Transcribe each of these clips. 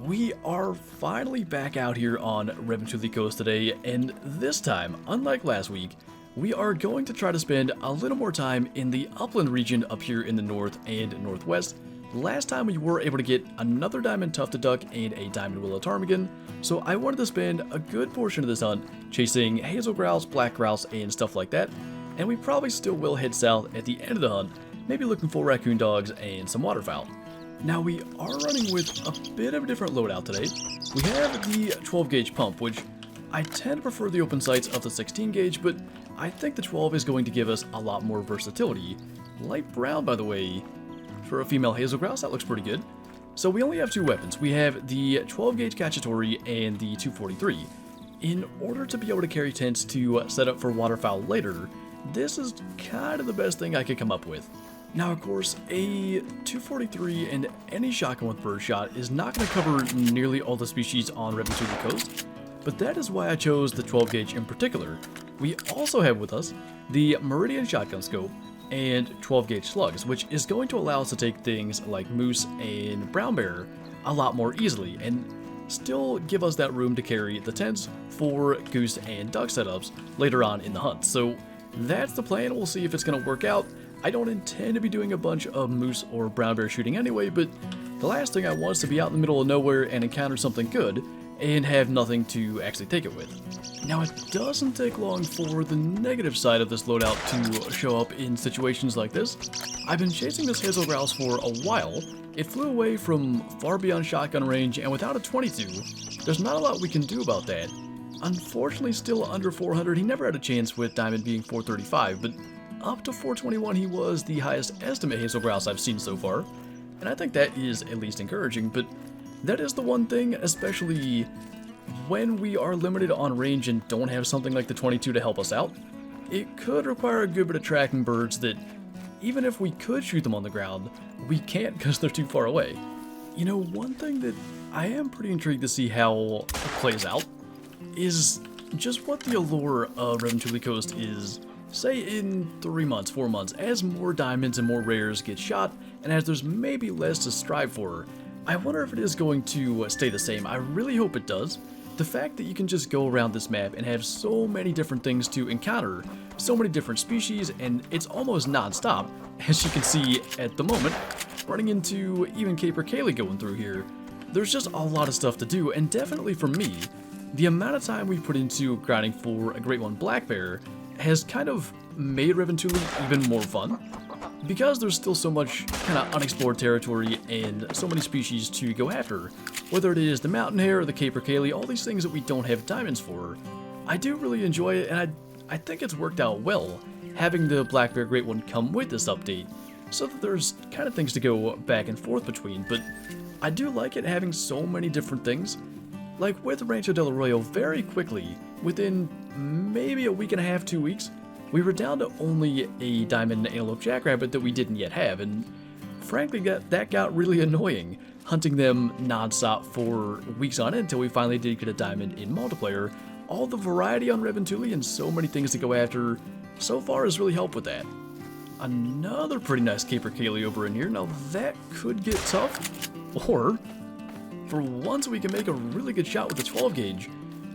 We are finally back out here on Revontuli Coast today, and this time, unlike last week, we are going to try to spend a little more time in the Upland region up here in the north and northwest. Last time we were able to get another diamond tufted duck and a diamond willow ptarmigan, so I wanted to spend a good portion of this hunt chasing hazel grouse, black grouse, and stuff like that, and we probably still will head south at the end of the hunt, maybe looking for raccoon dogs and some waterfowl. Now we are running with a bit of a different loadout today. We have the 12 gauge pump, which I tend to prefer the open sights of the 16 gauge, but I think the 12 is going to give us a lot more versatility. Light brown, by the way, for a female hazel grouse, that looks pretty good. So we only have two weapons. We have the 12 gauge cacciatore and the 243. In order to be able to carry tents to set up for waterfowl later, this is kind of the best thing I could come up with. Now, of course, a 243 and any shotgun with birdshot is not going to cover nearly all the species on Revontuli Coast, but that is why I chose the 12 gauge in particular. We also have with us the Meridian shotgun scope and 12 gauge slugs, which is going to allow us to take things like moose and brown bear a lot more easily and still give us that room to carry the tents for goose and duck setups later on in the hunt. So that's the plan. We'll see if it's going to work out. I don't intend to be doing a bunch of moose or brown bear shooting anyway, but the last thing I want is to be out in the middle of nowhere and encounter something good and have nothing to actually take it with. Now, it doesn't take long for the negative side of this loadout to show up in situations like this. I've been chasing this hazel grouse for a while. It flew away from far beyond shotgun range, and without a 22, there's not a lot we can do about that. Unfortunately, still under 400, he never had a chance with diamond being 435, but up to 421 he was the highest estimate hazel grouse I've seen so far, and I think that is at least encouraging, but that is the one thing, especially when we are limited on range and don't have something like the 22 to help us out. It could require a good bit of tracking birds that, even if we could shoot them on the ground, we can't because they're too far away. You know, one thing that I am pretty intrigued to see how it plays out is just what the allure of Revontuli Coast is, say in 3 months, 4 months, as more diamonds and more rares get shot, and as there's maybe less to strive for. I wonder if it is going to stay the same. I really hope it does. The fact that you can just go around this map and have so many different things to encounter, so many different species, and it's almost non-stop, as you can see at the moment, running into even Caper Cayley going through here. There's just a lot of stuff to do, and definitely for me, the amount of time we put into grinding for a great one black bear has kind of made Revontuli even more fun, because there's still so much kind of unexplored territory and so many species to go after, whether it is the mountain hare or the Caper Cayley, all these things that we don't have diamonds for. I do really enjoy it, and I think it's worked out well, having the black bear great one come with this update, so that there's kind of things to go back and forth between, but I do like it having so many different things. Like with Rancho del Arroyo, very quickly, within maybe a week and a half, 2 weeks, we were down to only a diamond antelope jackrabbit that we didn't yet have, and frankly that got really annoying, hunting them non-stop for weeks on end until we finally did get a diamond in multiplayer. All the variety on Revontuli and so many things to go after so far has really helped with that. Another pretty nice Caper Cayley over in here. Now that could get tough, or for once we can make a really good shot with the 12 gauge.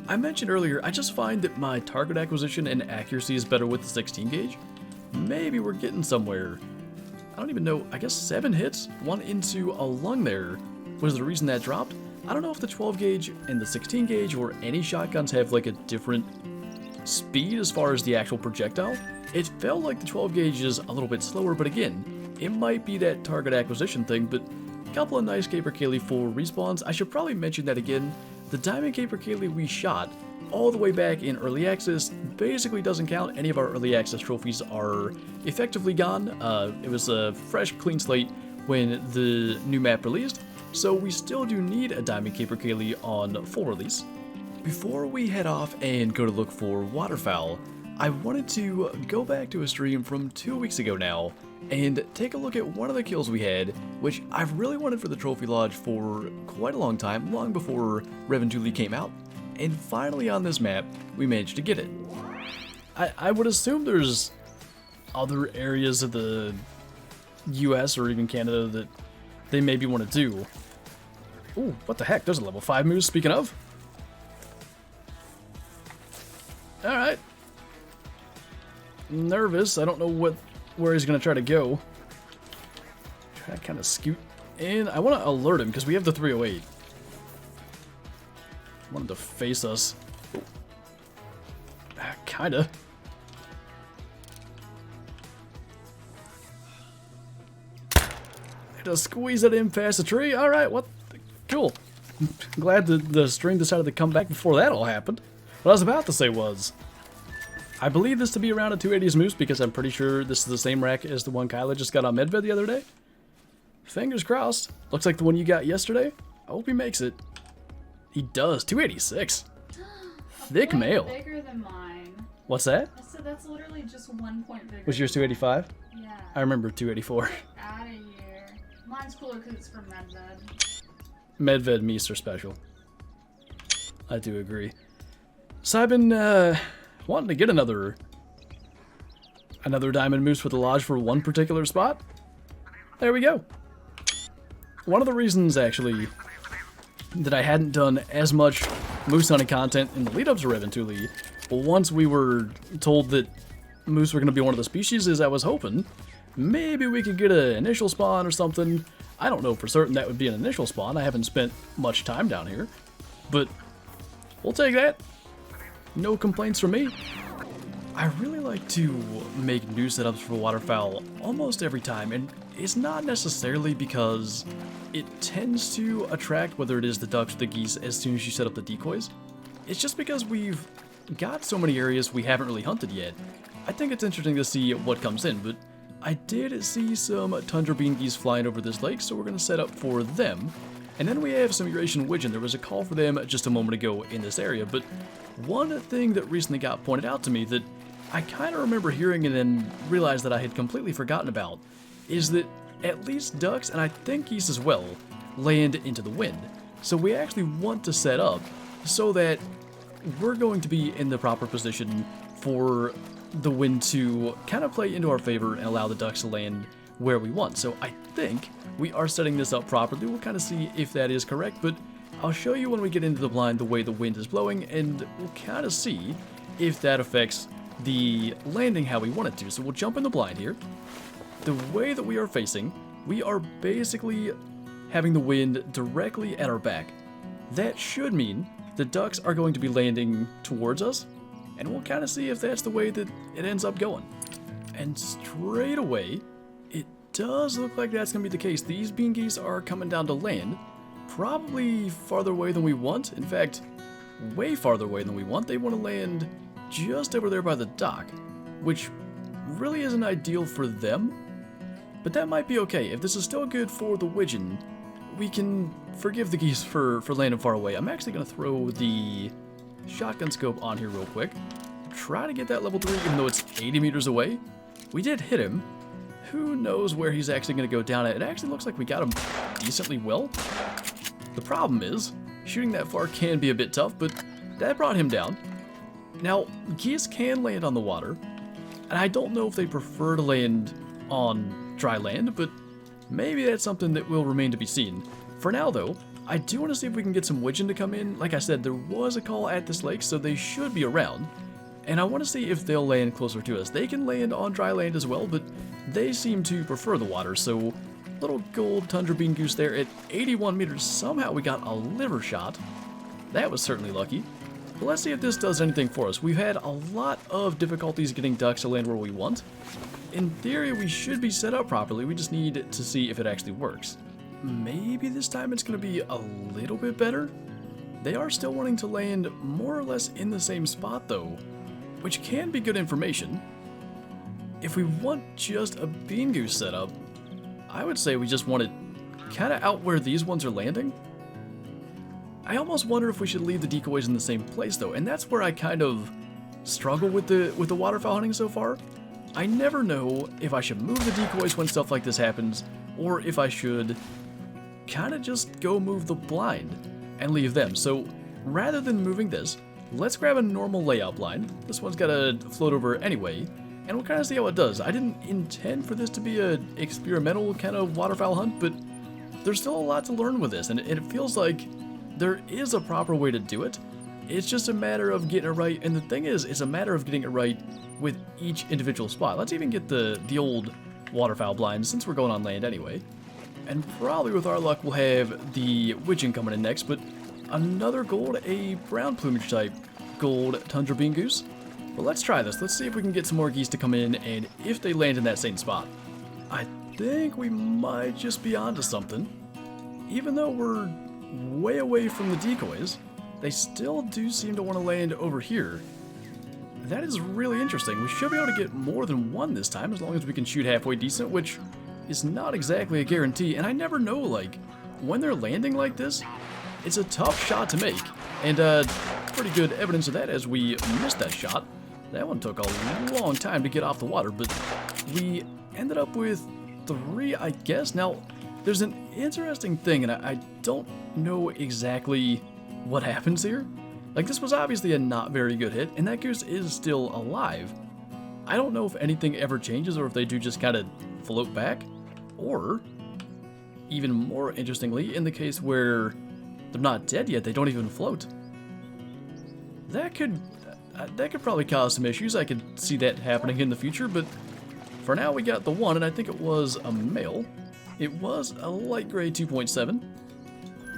I mentioned earlier, I just find that my target acquisition and accuracy is better with the 16 gauge. Maybe we're getting somewhere. I don't even know, I guess 7 hits, 1 into a lung there was the reason that dropped. I don't know if the 12 gauge and the 16 gauge or any shotguns have like a different speed as far as the actual projectile. It felt like the 12 gauge is a little bit slower, but again, it might be that target acquisition thing, but a couple of nice Caper Cayley full respawns. I should probably mention that again. The diamond Caper Cayley we shot all the way back in early access basically doesn't count. Any of our early access trophies are effectively gone. It was a fresh, clean slate when the new map released, so we still do need a diamond Caper Cayley on full release. Before we head off and go to look for waterfowl, I wanted to go back to a stream from 2 weeks ago now and take a look at one of the kills we had, which I've really wanted for the Trophy Lodge for quite a long time, long before Revontuli came out, and finally on this map, we managed to get it. I would assume there's other areas of the US or even Canada that they maybe want to do, Ooh, what the heck? There's a level 5 moose, speaking of. Alright. Nervous. I don't know where he's going to try to go. Try to kind of scoot in. I want to alert him because we have the 308. I want him to face us. Kinda. Just squeeze it in past the tree. Alright, what? Cool. Glad the string decided to come back before that all happened. What I was about to say was, I believe this to be around a 280s moose because I'm pretty sure this is the same rack as the one Kyla just got on Medved the other day. Fingers crossed. Looks like the one you got yesterday. I hope he makes it. He does. 286. Thick male. Bigger than mine. What's that? I said that's literally just 1 point bigger. Was yours 285? Yeah. I remember 284. Out of here. Mine's cooler because it's from Medved. Medved meats are special. I do agree. So I've been wanting to get another diamond moose with the lodge for one particular spot. There we go. One of the reasons, actually, that I hadn't done as much moose hunting content in the lead-up to Revontuli, once we were told that moose were going to be one of the species, is I was hoping maybe we could get an initial spawn or something. I don't know for certain that would be an initial spawn. I haven't spent much time down here, but we'll take that. No complaints from me. I really like to make new setups for waterfowl almost every time, and it's not necessarily because it tends to attract, whether it is the ducks or the geese, as soon as you set up the decoys. It's just because we've got so many areas we haven't really hunted yet. I think it's interesting to see what comes in, but I did see some tundra bean geese flying over this lake, so we're going to set up for them. And then we have some Eurasian widgeon. There was a call for them just a moment ago in this area, but one thing that recently got pointed out to me that I kind of remember hearing and then realized that I had completely forgotten about is that at least ducks, and I think geese as well, land into the wind. So we actually want to set up so that we're going to be in the proper position for the wind to kind of play into our favor and allow the ducks to land where we want. So I think we are setting this up properly. We'll kind of see if that is correct, but I'll show you when we get into the blind the way the wind is blowing, and we'll kind of see if that affects the landing how we want it to. So we'll jump in the blind here. The way that we are facing, we are basically having the wind directly at our back. That should mean the ducks are going to be landing towards us, and we'll kind of see if that's the way that it ends up going. And straight away, it does look like that's going to be the case. These bean geese are coming down to land, probably farther away than we want. In fact, way farther away than we want. They want to land just over there by the dock, which really isn't ideal for them, but that might be okay. If this is still good for the widgeon, we can forgive the geese for landing far away. I'm actually going to throw the shotgun scope on here real quick. Try to get that level 3 even though it's 80 meters away. We did hit him. Who knows where he's actually going to go down at. It actually looks like we got him decently well. The problem is, shooting that far can be a bit tough, but that brought him down. Now, geese can land on the water, and I don't know if they prefer to land on dry land, but maybe that's something that will remain to be seen. For now, though, I do want to see if we can get some widgeon to come in. Like I said, there was a call at this lake, so they should be around, and I want to see if they'll land closer to us. They can land on dry land as well, but they seem to prefer the water, so little gold tundra bean goose there at 81 meters. Somehow we got a liver shot. That was certainly lucky. But let's see if this does anything for us. We've had a lot of difficulties getting ducks to land where we want. In theory, we should be set up properly. We just need to see if it actually works. Maybe this time it's going to be a little bit better. They are still wanting to land more or less in the same spot though, which can be good information. If we want just a bean goose setup, I would say we just want it kind of out where these ones are landing. I almost wonder if we should leave the decoys in the same place though, and that's where I kind of struggle with the waterfowl hunting so far. I never know if I should move the decoys when stuff like this happens, or if I should kind of just go move the blind and leave them. So rather than moving this, let's grab a normal layout blind. This one's got to float over anyway, and we'll kind of see how it does. I didn't intend for this to be an experimental kind of waterfowl hunt, but there's still a lot to learn with this, and it feels like there is a proper way to do it. It's just a matter of getting it right, and the thing is, it's a matter of getting it right with each individual spot. Let's even get the old waterfowl blinds, since we're going on land anyway. And probably with our luck, we'll have the widgeon coming in next, but another gold, a brown plumage type gold tundra bean goose. But let's try this. Let's see if we can get some more geese to come in, and if they land in that same spot. I think we might just be onto something. Even though we're way away from the decoys, they still do seem to want to land over here. That is really interesting. We should be able to get more than one this time, as long as we can shoot halfway decent, which is not exactly a guarantee. And I never know, like, when they're landing like this, it's a tough shot to make. And pretty good evidence of that as we missed that shot. That one took a long time to get off the water, but we ended up with 3, I guess. Now, there's an interesting thing, and I don't know exactly what happens here. Like, this was obviously a not very good hit, and that goose is still alive. I don't know if anything ever changes, or if they do just kind of float back, or, even more interestingly, in the case where they're not dead yet, they don't even float. That could probably cause some issues. I could see that happening in the future, but for now we got the one, and I think it was a male. It was a light gray 2.7,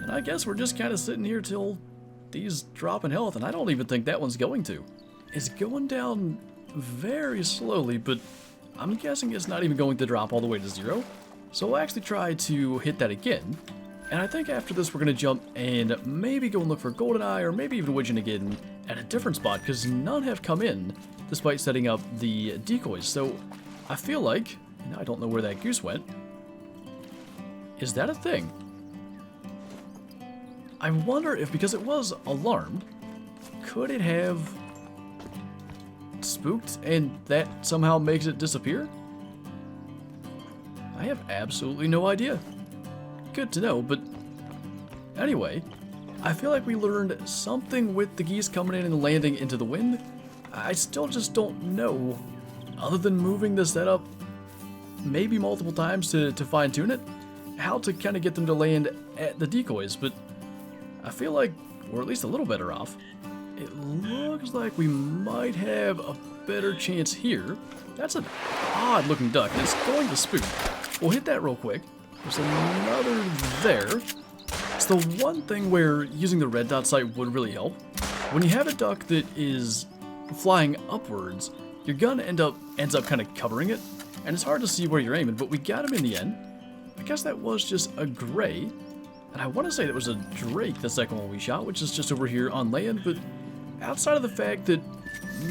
and I guess we're just kind of sitting here till these drop in health, and I don't even think that one's going to. It's going down very slowly, but I'm guessing it's not even going to drop all the way to 0. So we'll actually try to hit that again. And I think after this we're going to jump and maybe go and look for Goldeneye, or maybe even Widgeon again at a different spot, because none have come in despite setting up the decoys. So I feel like, and I don't know where that goose went. Is that a thing? I wonder if, because it was alarmed, could it have spooked and that somehow makes it disappear? I have absolutely no idea. Good to know, but anyway, I feel like we learned something with the geese coming in and landing into the wind. I still just don't know, other than moving the setup maybe multiple times to fine-tune it, how to kind of get them to land at the decoys, but I feel like we're at least a little better off. It looks like we might have a better chance here. That's an odd looking duck, and it's going to spook. We'll hit that real quick. There's another there. It's the one thing where using the red dot sight would really help. When you have a duck that is flying upwards, your gun ends up kind of covering it, and it's hard to see where you're aiming, but we got him in the end. I guess that was just a gray. And I want to say that was a drake, the second one we shot, which is just over here on land, but outside of the fact that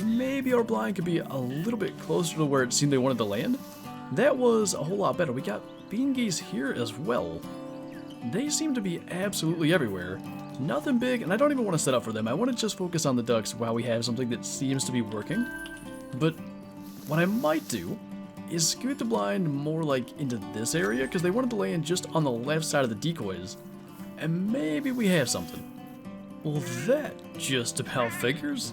maybe our blind could be a little bit closer to where it seemed they wanted to land, that was a whole lot better. We got bean geese here as well. They seem to be absolutely everywhere. Nothing big, and I don't even want to set up for them. I want to just focus on the ducks while we have something that seems to be working. But what I might do is scoot the blind more like into this area, because they wanted to land just on the left side of the decoys. And maybe we have something. Well, that just about figures.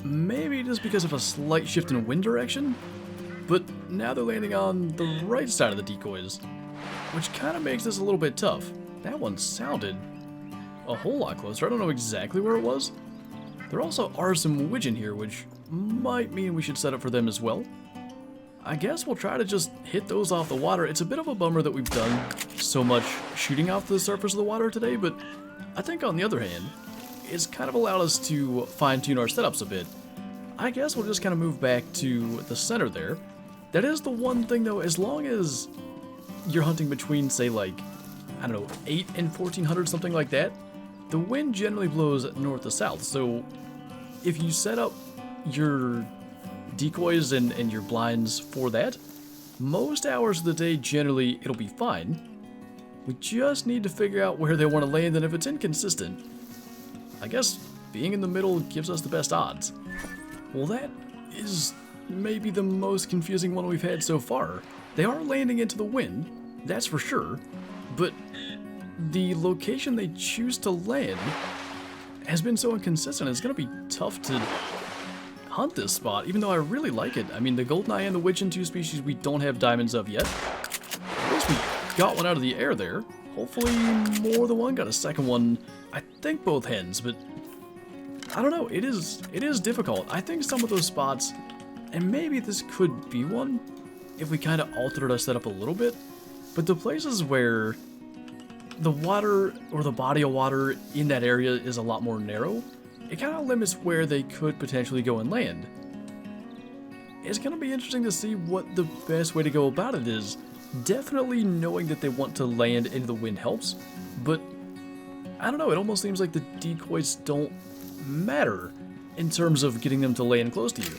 Maybe just because of a slight shift in wind direction, but now they're landing on the right side of the decoys, which kind of makes this a little bit tough. That one sounded a whole lot closer. I don't know exactly where it was. There also are some widgeon here, which might mean we should set up for them as well. I guess we'll try to just hit those off the water. It's a bit of a bummer that we've done so much shooting off the surface of the water today, but I think on the other hand, it's kind of allowed us to fine-tune our setups a bit. I guess we'll just kind of move back to the center there. That is the one thing though, as long as you're hunting between, say, like, I don't know, 8 and 1400, something like that, the wind generally blows north to south. So if you set up your decoys and your blinds for that, most hours of the day generally it'll be fine. We just need to figure out where they want to land, and if it's inconsistent, I guess being in the middle gives us the best odds. Well, that is maybe the most confusing one we've had so far. They are landing into the wind, that's for sure, but the location they choose to land has been so inconsistent, it's going to be tough to hunt this spot, even though I really like it. I mean, the Goldeneye and the Widgeon, two species we don't have diamonds of yet. At least we got one out of the air there. Hopefully more than one got a second one. I think both hens, but I don't know. It is difficult. I think some of those spots, and maybe this could be one if we kind of altered our setup a little bit, but the places where the water or the body of water in that area is a lot more narrow, it kind of limits where they could potentially go and land. It's going to be interesting to see what the best way to go about it is. Definitely knowing that they want to land into the wind helps, but I don't know, it almost seems like the decoys don't matter in terms of getting them to land close to you.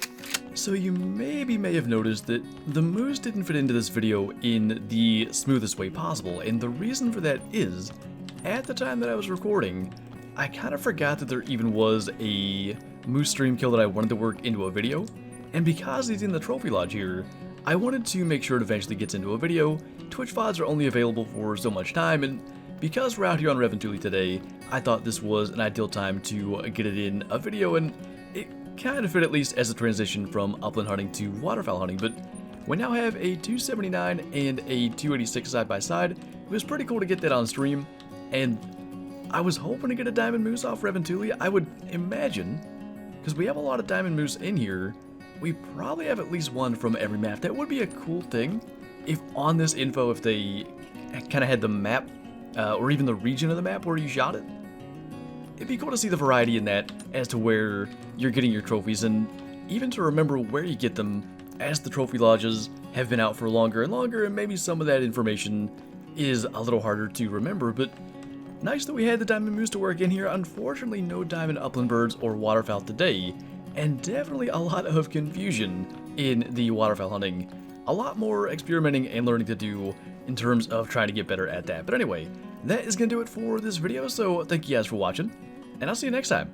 So you may have noticed that the moose didn't fit into this video in the smoothest way possible, and the reason for that is, at the time that I was recording, I kind of forgot that there even was a moose stream kill that I wanted to work into a video, and because he's in the trophy lodge here, I wanted to make sure it eventually gets into a video. Twitch VODs are only available for so much time, and because we're out here on Revontuli today, I thought this was an ideal time to get it in a video, and it kind of fit at least as a transition from upland hunting to waterfowl hunting. But we now have a 279 and a 286 side by side. It was pretty cool to get that on stream, and I was hoping to get a diamond moose off Revontuli. I would imagine, because we have a lot of diamond moose in here, we probably have at least one from every map. That would be a cool thing if on this info, if they kind of had the map or even the region of the map where you shot it. It'd be cool to see the variety in that as to where you're getting your trophies, and even to remember where you get them as the trophy lodges have been out for longer and longer, and maybe some of that information is a little harder to remember. But nice that we had the diamond moose to work in here. Unfortunately, no diamond upland birds or waterfowl today, and definitely a lot of confusion in the waterfowl hunting. A lot more experimenting and learning to do in terms of trying to get better at that. But anyway, that is going to do it for this video, so thank you guys for watching, and I'll see you next time.